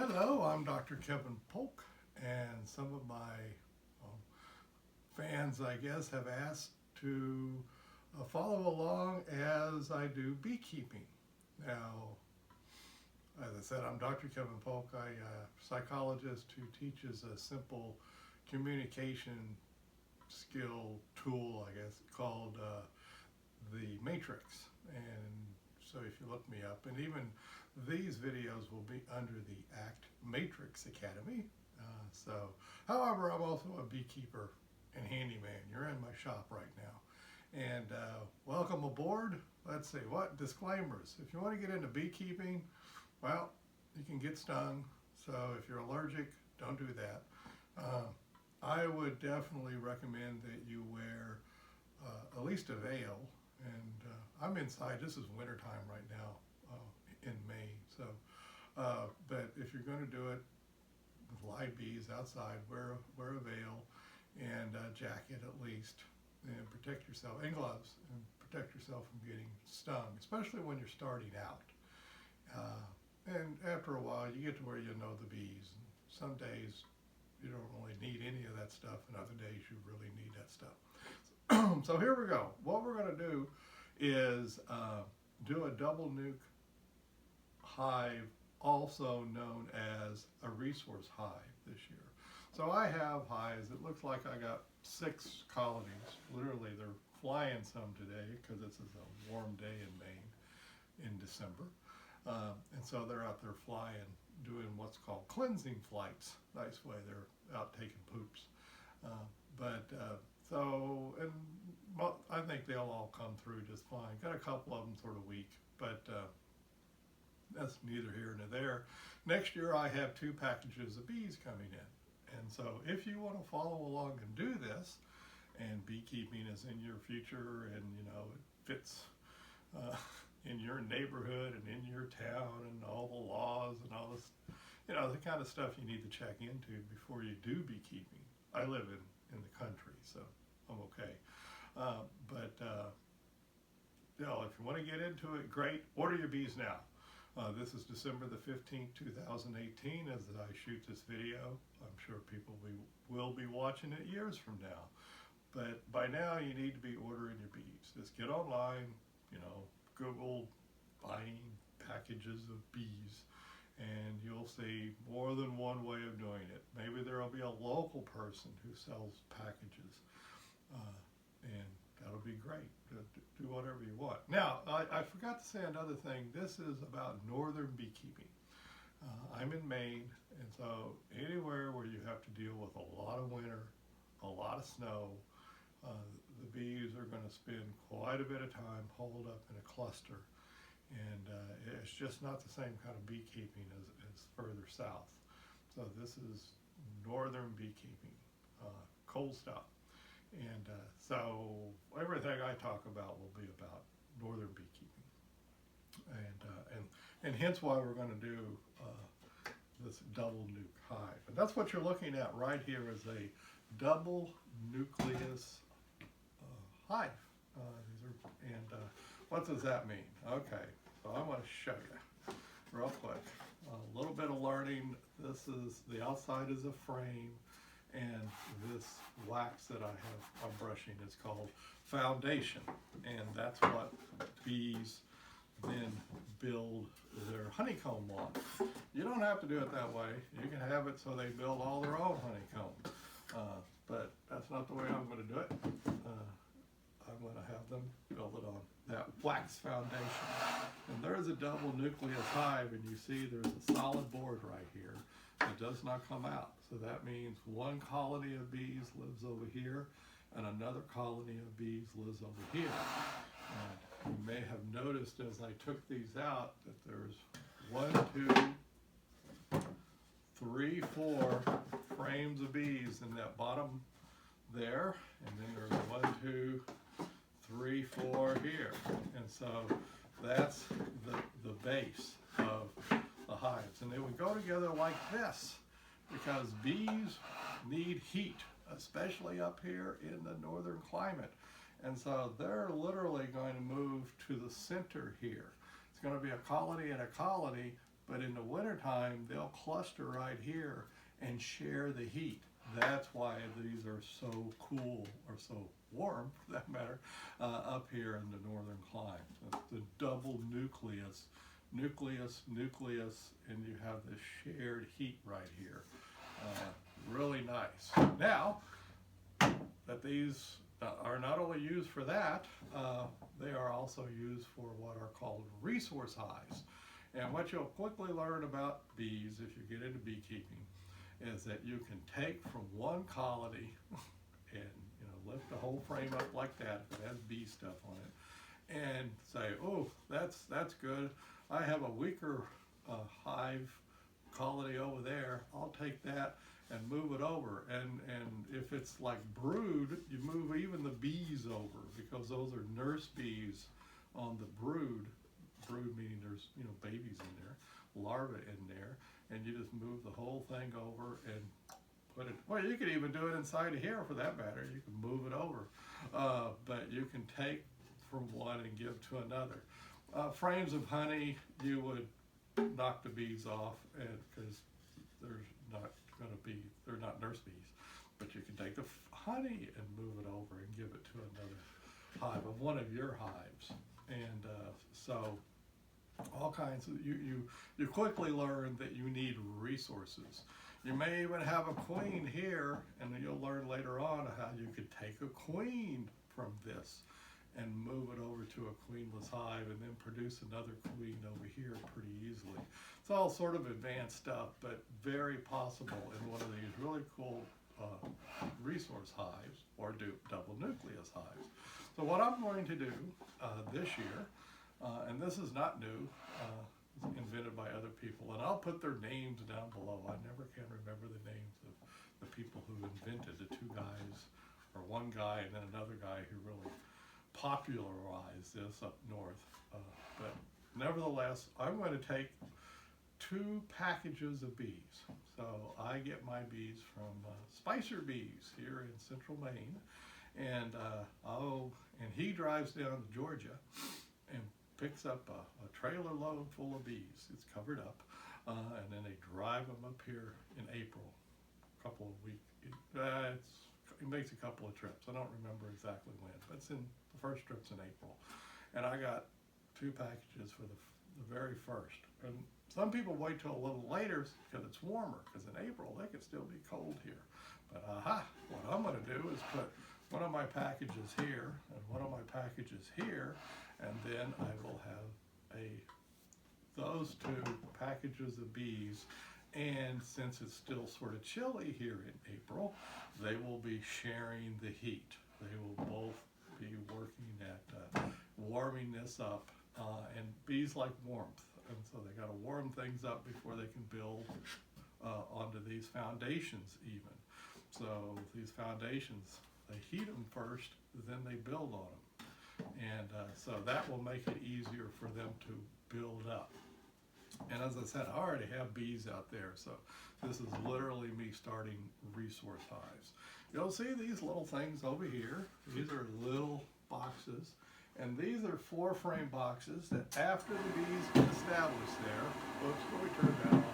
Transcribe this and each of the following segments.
Hello, I'm Dr. Kevin Polk, and some of my fans, I guess, have asked to follow along as I do beekeeping. Now, as I said, I'm Dr. Kevin Polk. I'm a psychologist who teaches a simple communication skill tool, I guess, called the Matrix. And so if you look me up, and even these videos will be under the ACT Matrix Academy. However, I'm also a beekeeper and handyman. You're in my shop right now. And welcome aboard. Let's see, what disclaimers? If you want to get into beekeeping, well, you can get stung. So if you're allergic, don't do that. I would definitely recommend that you wear at least a veil. And I'm inside. This is wintertime right now in May. So, but if you're going to do it with live bees outside, wear a veil and a jacket at least, and protect yourself, and gloves, and protect yourself from getting stung, especially when you're starting out. And after a while, you get to where you know the bees. And some days you don't really need any of that stuff, and other days you really need that stuff. So here we go. What we're going to do is do a double nuke hive, also known as a resource hive this year. So I have hives. It looks like I got 6 colonies. Literally, they're flying some today because this is a warm day in Maine in December. And so they're out there flying, doing what's called cleansing flights. Nice way, they're out taking poops. I think they'll all come through just fine. Got a couple of them sort of weak, but that's neither here nor there. Next year I have 2 packages of bees coming in. And so if you want to follow along and do this, and beekeeping is in your future and it fits in your neighborhood and in your town and all the laws and all this, the kind of stuff you need to check into before you do beekeeping. I live in the country, so I'm okay. If you want to get into it, great. Order your bees now. This is December the 15th, 2018, as I shoot this video. I'm sure people will be watching it years from now. But by now, you need to be ordering your bees. Just get online, Google buying packages of bees, and you'll see more than one way of doing it. Maybe there will be a local person who sells packages, and that'll be great. Do whatever you want. Now, I forgot to say another thing. This is about northern beekeeping. I'm in Maine, and so anywhere where you have to deal with a lot of winter, a lot of snow, the bees are going to spend quite a bit of time holed up in a cluster, and it's just not the same kind of beekeeping as further south. So this is northern beekeeping, cold stuff. And so everything I talk about will be about northern beekeeping, and hence why we're going to do this double nuke hive. And that's what you're looking at right here is a double nucleus hive. What does that mean? Okay, so I want to show you real quick. A little bit of learning. This is the outside is a frame. And this wax that I'm brushing is called foundation, and that's what bees then build their honeycomb on. You don't have to do it that way. You can have it so they build all their own honeycomb, but that's not the way I'm going to do it. I'm going to have them build it on that wax foundation. And there's a double nucleus hive, and you see there's a solid board right here. It does not come out. So that means one colony of bees lives over here and another colony of bees lives over here. And you may have noticed as I took these out that there's 1, 2, 3, 4 frames of bees in that bottom there. And then there's 1, 2, 3, 4 here. And so that's the base of the hives, and they would go together like this because bees need heat, especially up here in the northern climate. And so they're literally going to move to the center here. It's going to be a colony and a colony, but in the wintertime, they'll cluster right here and share the heat. That's why these are so cool, or so warm for that matter, up here in the northern climes. It's the double nucleus, nucleus, nucleus, and you have this shared heat right here. Really nice. Now, that these are not only used for that, they are also used for what are called resource hives. And what you'll quickly learn about bees if you get into beekeeping is that you can take from one colony and lift the whole frame up like that if it has bee stuff on it, and say, oh, that's good. I have a weaker hive colony over there. I'll take that and move it over. And if it's like brood, you move even the bees over, because those are nurse bees on the brood. Brood meaning there's babies in there, larvae in there, and you just move the whole thing over and put it. Well, you could even do it inside of here for that matter. You can move it over, but you can take from one and give to another. Frames of honey, you would knock the bees off, and because they're not nurse bees, but you can take the honey and move it over and give it to another hive of one of your hives. And so all kinds of, you quickly learn that you need resources. You may even have a queen here, and then you'll learn later on how you could take a queen from this and move it over to a queenless hive and then produce another queen over here pretty easily. It's all sort of advanced stuff, but very possible in one of these really cool resource hives or double nucleus hives. So what I'm going to do this year, and this is not new, it's invented by other people, and I'll put their names down below. I never can remember the names of the people who invented, the two guys, or one guy and then another guy who really popularized this up north. But nevertheless, I'm going to take 2 packages of bees. So I get my bees from Spicer Bees here in central Maine, and he drives down to Georgia and picks up a trailer load full of bees. It's covered up, and then they drive them up here in April, a couple of weeks. He makes a couple of trips. I don't remember exactly when, but the first trip's in April. And I got 2 packages for the very first. And some people wait till a little later because it's warmer, because in April they could still be cold here. But what I'm going to do is put one of my packages here and one of my packages here, and then I will have those 2 packages of bees. And since it's still sort of chilly here in April, they will be sharing the heat. They will both be working at warming this up. And bees like warmth, and so they got to warm things up before they can build onto these foundations even. So these foundations, they heat them first, then they build on them. And so that will make it easier for them to build up. And as I said, I already have bees out there, so this is literally me starting resource hives. You'll see these little things over here. These are little boxes, and these are 4-frame boxes that after the bees get established there, oops, let me turn that on.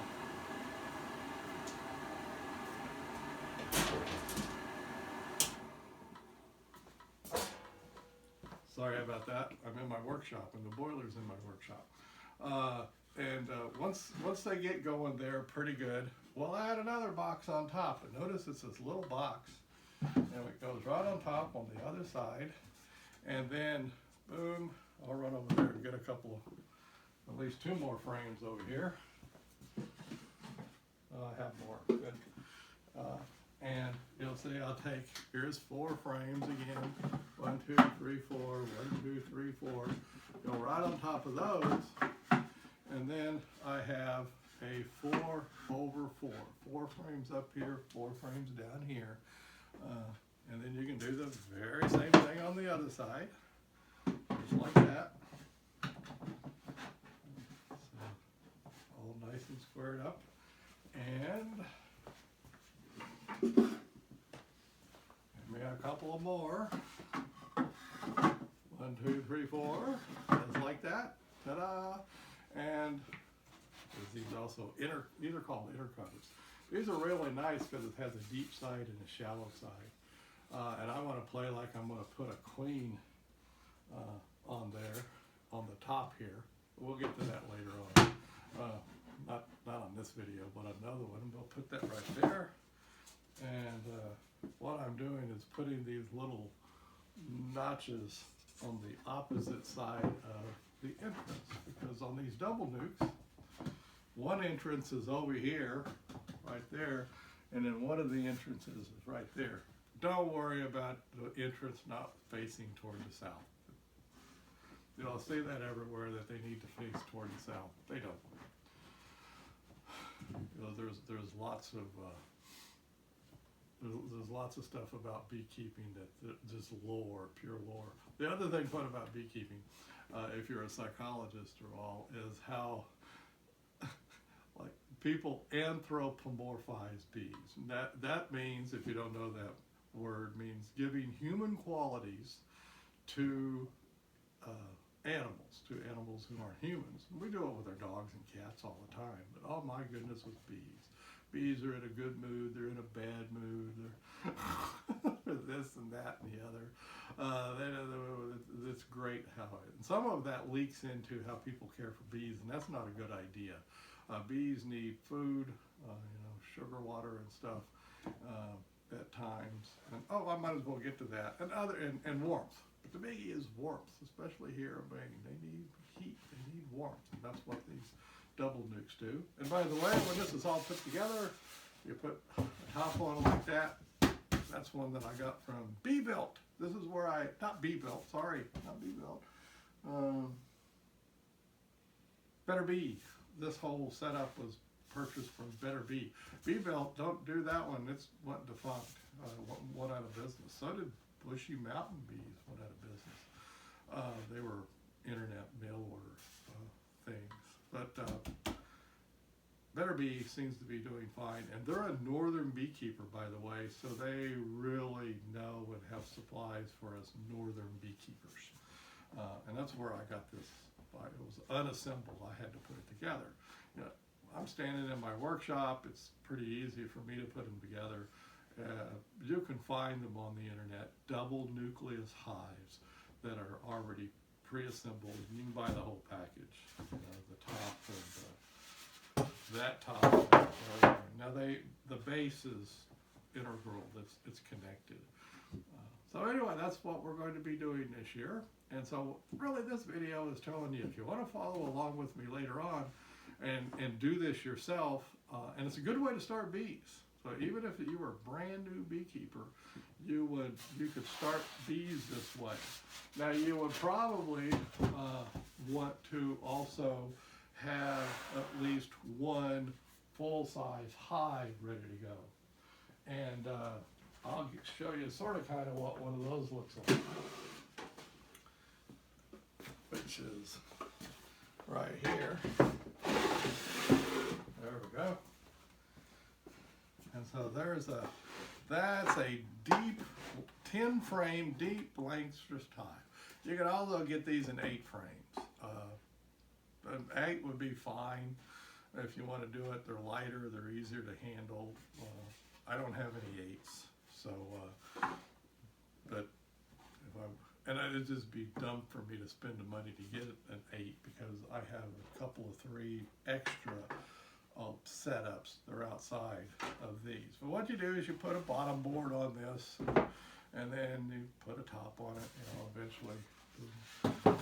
Sorry about that. I'm in my workshop, and the boiler's in my workshop. Once they get going there pretty good, we'll add another box on top. And notice it's this little box, and it goes right on top on the other side. And then, boom, I'll run over there and get a couple of, at least 2 more frames over here. I have more, good. And you'll see I'll take, here's 4 frames again. 1, 2, 3, 4, 1, 2, 3, 4. Go right on top of those. And then I have a 4 over 4. 4 frames up here, 4 frames down here. And then you can do the very same thing on the other side. Just like that. So, all nice and squared up. And maybe a couple of more. 1, 2, 3, 4. Just like that. Ta-da! And is these these are called inner covers. These are really nice because it has a deep side and a shallow side. And I want to play like I'm going to put a queen on there, on the top here. We'll get to that later on. Not on this video, but another one. We'll put that right there. And what I'm doing is putting these little notches on the opposite side of the entrance, because on these double nukes, one entrance is over here, right there, and then one of the entrances is right there. Don't worry about the entrance not facing toward the south. You'll see that everywhere, that they need to face toward the south. They don't. You know, there's lots of there's lots of stuff about beekeeping that just lore, pure lore. The other thing fun about beekeeping, if you're a psychologist or all, is how like people anthropomorphize bees. And that means, if you don't know that word, means giving human qualities to animals who aren't humans. We do it with our dogs and cats all the time, but oh my goodness, with bees. Bees are in a good mood, they're in a bad mood, they're this and that and the other. It's great how and some of that leaks into how people care for bees, and that's not a good idea. Bees need food, sugar water and stuff at times. And I might as well get to that. And warmth. But the biggie is warmth, especially here in Maine. They need heat, they need warmth, and that's what these double nukes do. And by the way, when this is all put together, you put a top on it like that. That's one that I got from Bee-Built. This is where not Bee-Built, sorry, not Bee-Built. Better Bee. This whole setup was purchased from Better Bee. Bee-Built, don't do that one. It's went defunct, went out of business. So did Bushy Mountain Bees, went out of business. They were internet mail order things. But Better Bee seems to be doing fine. And they're a northern beekeeper, by the way, so they really know and have supplies for us northern beekeepers. And that's where I got this. It was unassembled. I had to put it together. I'm standing in my workshop. It's pretty easy for me to put them together. You can find them on the internet, double nucleus hives that are already pre-assembled. You can buy the whole package, the top and that top. Now the base is integral. It's connected. So anyway, that's what we're going to be doing this year. And so really this video is telling you, if you want to follow along with me later on and do this yourself, and it's a good way to start bees. So even if you were a brand new beekeeper, you could start bees this way. Now you would probably want to also have at least one full-size hive ready to go. And I'll show you sort of kind of what one of those looks like, which is right here. There we go. And so that's a deep 10 frame deep Langstroth hive. You can also get these in 8 frames. An 8 would be fine if you want to do it. They're lighter, they're easier to handle. I don't have any 8s, so but it'd just be dumb for me to spend the money to get an 8 because I have a couple of 3 extra setups. They're outside of these. But what you do is you put a bottom board on this, and then you put a top on it. Eventually the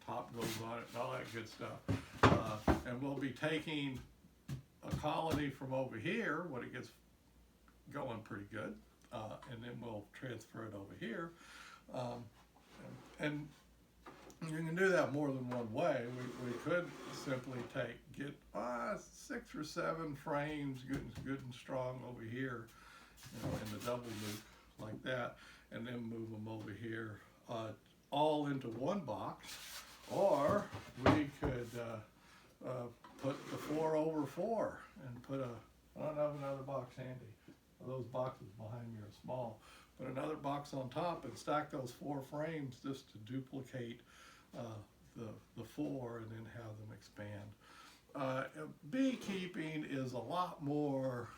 top goes on it and all that good stuff. And we'll be taking a colony from over here when it gets going pretty good, and then we'll transfer it over here. And you can do that more than one way. We could simply get 6 or 7 frames good and strong over here, in the double nuke like that, and then move them over here all into one box. Or we could put the 4x4 and put I don't have another box handy. Those boxes behind me are small. Put another box on top and stack those 4 frames just to duplicate the 4, and then have them expand Beekeeping is a lot more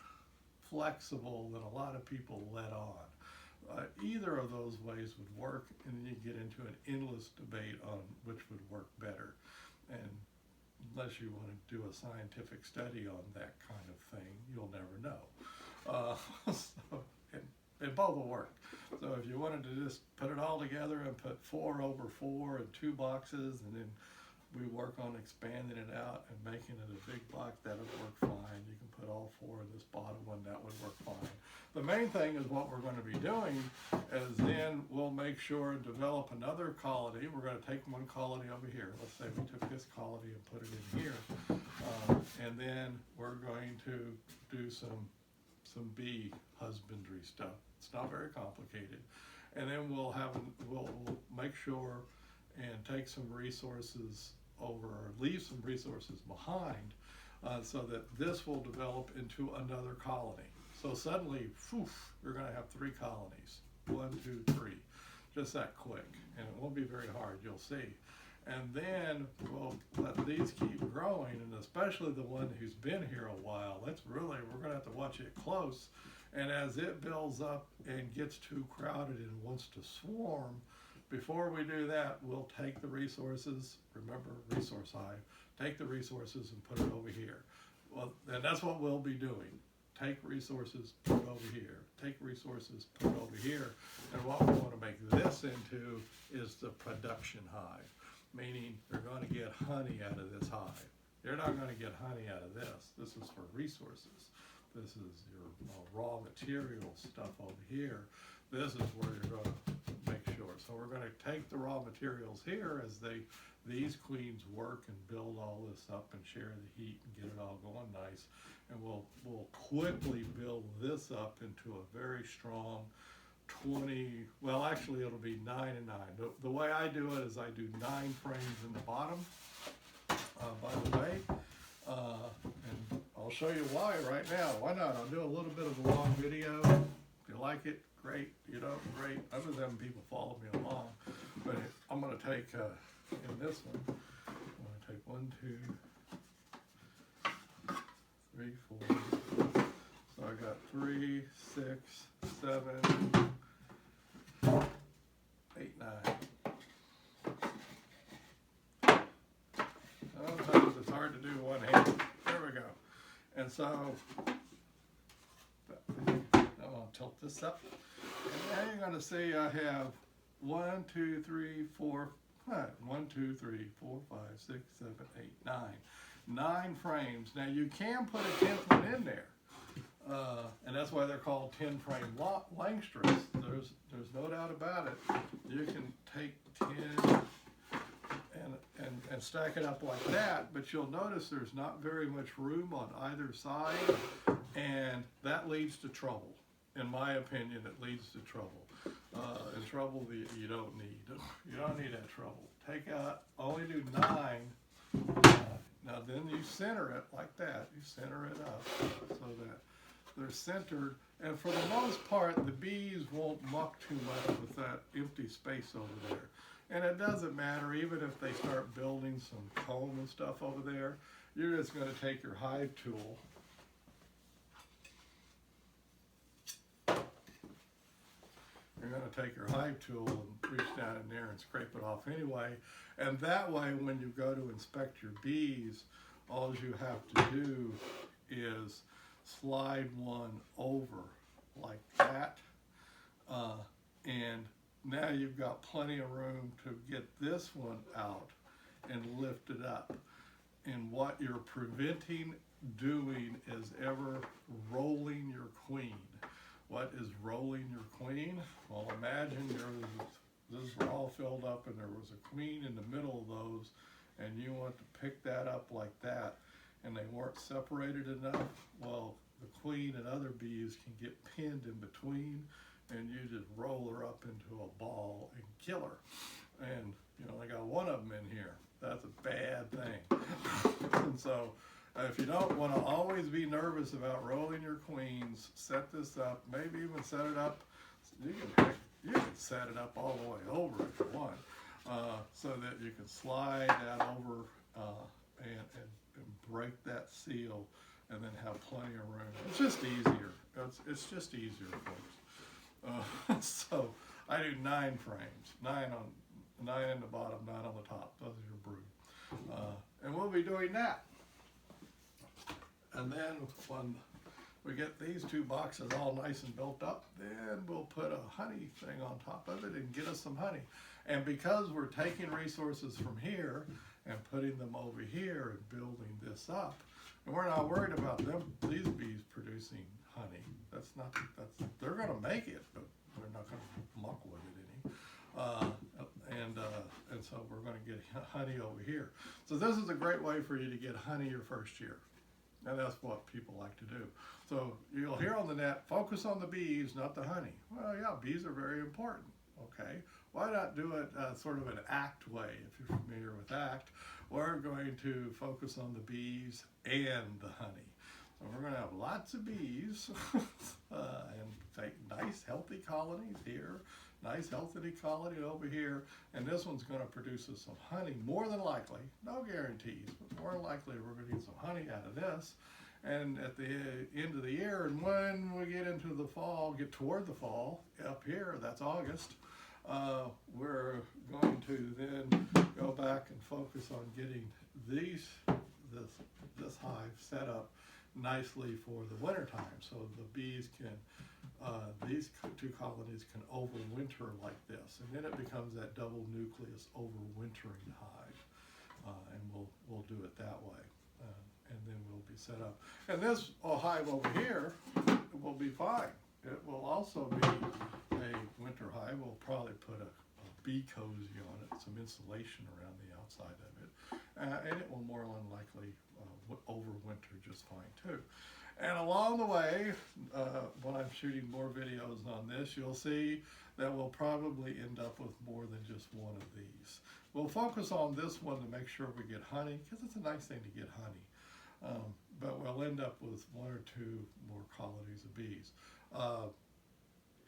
flexible than a lot of people let on. Either of those ways would work, and then you get into an endless debate on which would work better. And unless you want to do a scientific study on that kind of thing, you'll never know. And both will work. So if you wanted to just put it all together and put 4 over 4 in 2 boxes, and then we work on expanding it out and making it a big box, that would work fine. You can put all 4 in this bottom one, that would work fine. The main thing is what we're going to be doing is then we'll make sure and develop another colony. We're going to take one colony over here. Let's say we took this colony and put it in here. And then we're going to do some bee husbandry stuff. It's not very complicated. And then we'll make sure and take some resources over, or leave some resources behind, so that this will develop into another colony. So suddenly, you're going to have 3 colonies. 1, 2, 3, just that quick, and it won't be very hard. You'll see. And then we'll let these keep growing, and especially the one who's been here a while. We're going to have to watch it close. And as it builds up and gets too crowded and wants to swarm, before we do that, we'll take the resources, remember resource hive, take the resources and put it over here. Well, and that's what we'll be doing. Take resources, put it over here. Take resources, put it over here. And what we want to make this into is the production hive, meaning they're going to get honey out of this hive. They're not going to get honey out of this. This is for resources. This is your raw material stuff over here. This is where you're going to make sure. So we're going to take the raw materials here as these queens work and build all this up and share the heat and get it all going nice. And we'll quickly build this up into a very strong 20, well actually it'll be 9 and 9. The way I do it is I do 9 frames in the bottom, by the way. And I'll show you why right now. Why not? I'll do a little bit of a long video. If you like it, great. You don't, great. Other than people follow me along. But I'm going to take, in this one, I'm going to take 1, 2, 3, 4. So I got 3, 6, 7, 8, 9. Sometimes it's hard to do one hand. There we go. And so, I'll tilt this up. And now you're going to see I have 1, 2, 3, 4, 5. 1, 2, 3, 4, 5, 6, 7, 8, 9. 9 frames. Now you can put a 10th one in there. And that's why they're called 10-frame Langstroths. There's no doubt about it. You can take 10 and stack it up like that, but you'll notice there's not very much room on either side, and that leads to trouble. In my opinion, it leads to trouble. And trouble that you don't need. You don't need that trouble. Take out, only do 9. Now then you center it like that. You center it up so that they're centered, and for the most part, the bees won't muck too much with that empty space over there. And it doesn't matter, even if they start building some comb and stuff over there, you're just going to take your hive tool. You're going to take your hive tool and reach down in there and scrape it off anyway. And that way, when you go to inspect your bees, all you have to do is slide one over like that. And now you've got plenty of room to get this one out and lift it up. And what you're preventing doing is ever rolling your queen. What is rolling your queen? Well, imagine this is all filled up and there was a queen in the middle of those, and you want to pick that up like that, and they weren't separated enough. Well, the queen and other bees can get pinned in between, and you just roll her up into a ball and kill her. And you know, I got one of them in here. That's a bad thing. And so if you don't want to always be nervous about rolling your queens, set this up, maybe even set it up. You can set it up all the way over if you want, so that you can slide that over and break seal, and then have plenty of room. It's just easier. It's just easier, folks. So I do 9 frames, 9 in the bottom, 9 on the top. Those are your brood. And we'll be doing that. And then when we get these 2 boxes all nice and built up, then we'll put a honey thing on top of it and get us some honey. And because we're taking resources from here and putting them over here and building this up, and we're not worried about these bees producing honey. They're gonna make it, but they're not gonna muck with it any. And so we're gonna get honey over here. So this is a great way for you to get honey your first year. And that's what people like to do. So you'll hear on the net, focus on the bees, not the honey. Well, yeah, bees are very important, okay? Why not do it sort of an ACT way, if you're familiar with ACT? We're going to focus on the bees and the honey. So we're gonna have lots of bees and take nice healthy colonies here, nice healthy colony over here, and this one's gonna produce us some honey, more than likely, no guarantees, but more than likely we're gonna get some honey out of this. And at the end of the year, and when we get into the fall, get toward the fall, up here, that's August, we're going to then go back and focus on getting this hive set up nicely for the winter time, so the bees can, these 2 colonies can overwinter like this, and then it becomes that double nucleus overwintering hive, and we'll do it that way, and then we'll be set up. And this hive over here will be fine. It will also be a winter hive. We'll probably put a bee cozy on it, some insulation around the outside of it, and it will more than likely overwinter just fine too. And along the way, when I'm shooting more videos on this, you'll see that we'll probably end up with more than just one of these. We'll focus on this one to make sure we get honey, because it's a nice thing to get honey. But we'll end up with 1 or 2 more colonies of bees.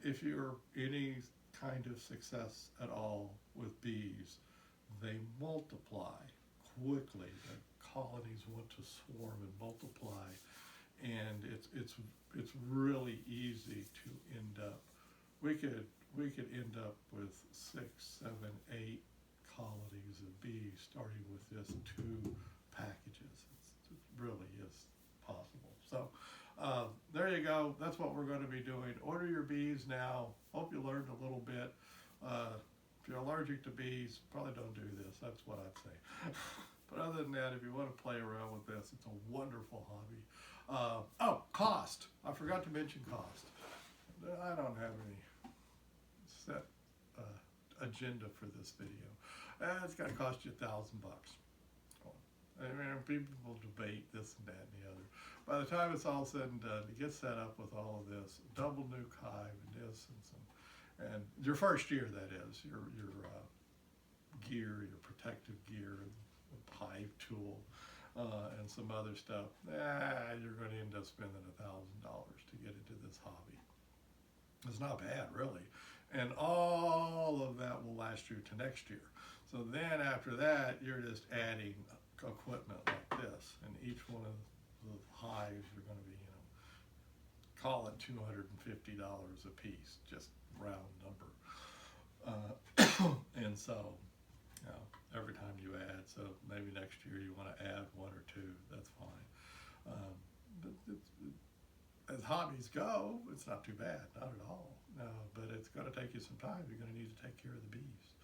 If you're any kind of success at all with bees, they multiply quickly. The colonies want to swarm and multiply, and it's really easy to end up. We could end up with 6, 7, 8 colonies of bees starting with just 2 packages. It really is possible. So there you go. That's what we're going to be doing. Order your bees now. Hope you learned a little bit. If you're allergic to bees, probably don't do this. That's what I'd say. But other than that, if you want to play around with this, it's a wonderful hobby. Oh, cost. I forgot to mention cost. I don't have any set agenda for this video. It's going to cost you $1,000. I mean, people debate this and that and the other. By the time it's all said and done, to get set up with all of this, double nuke hive and this and your first year, that is, your gear, your protective gear, hive tool, and some other stuff, you're going to end up spending $1,000 to get into this hobby. It's not bad, really. And all of that will last you to next year. So then after that, you're just adding equipment like this, and each one of the hives are going to be, call it $250 a piece, just round number. And so, every time you add, so maybe next year you want to add 1 or 2, that's fine. But as hobbies go, it's not too bad, not at all. But it's going to take you some time. You're going to need to take care of the bees.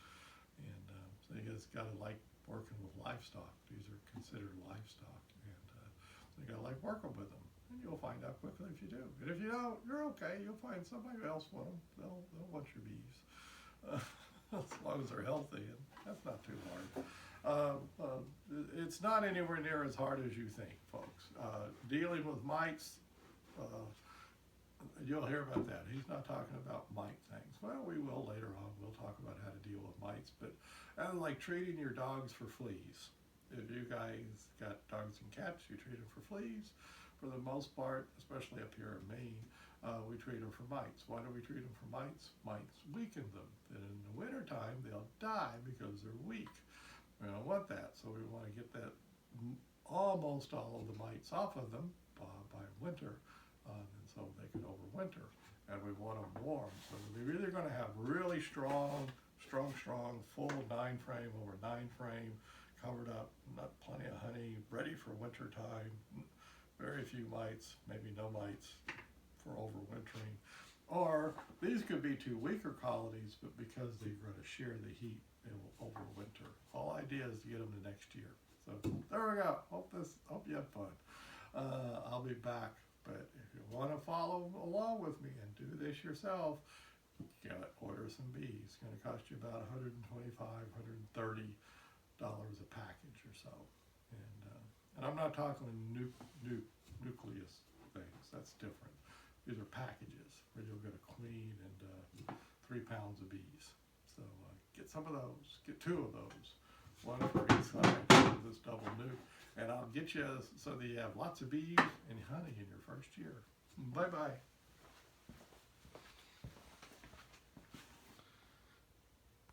And so you guys got to like working with livestock. These are considered livestock. And so you got to like working with them. And you'll find out quickly if you do. And if you don't, you're okay. You'll find somebody else want them. They'll want your bees. As long as they're healthy, and that's not too hard. It's not anywhere near as hard as you think, folks. Dealing with mites, you'll hear about that. He's not talking about mite things. Well, we will later on. We'll talk about how to deal with mites, but like treating your dogs for fleas. If you guys got dogs and cats, you treat them for fleas. For the most part, especially up here in Maine, we treat them for mites. Why do we treat them for mites? Mites weaken them. And in the wintertime, they'll die because they're weak. We don't want that, so we want to get that almost all of the mites off of them by winter, and so they can overwinter. And we want them warm, so we're either going to have really strong, full 9 frame over 9 frame, covered up, not plenty of honey, ready for winter time, very few mites, maybe no mites for overwintering. Or these could be 2 weaker colonies, but because they're going to share the heat, they will overwinter. Whole idea is to get them to next year. So there we go. Hope you have fun. I'll be back, but if you want to follow along with me and do this yourself, you gotta order some bees. It's going to cost you about $125, $130 a package or so. And I'm not talking Nucleus things. That's different. These are packages where you'll get a queen and 3 pounds of bees. So get some of those. Get 2 of those. One for each side of this double nuke. And I'll get you so that you have lots of bees and honey in your first year. Bye-bye.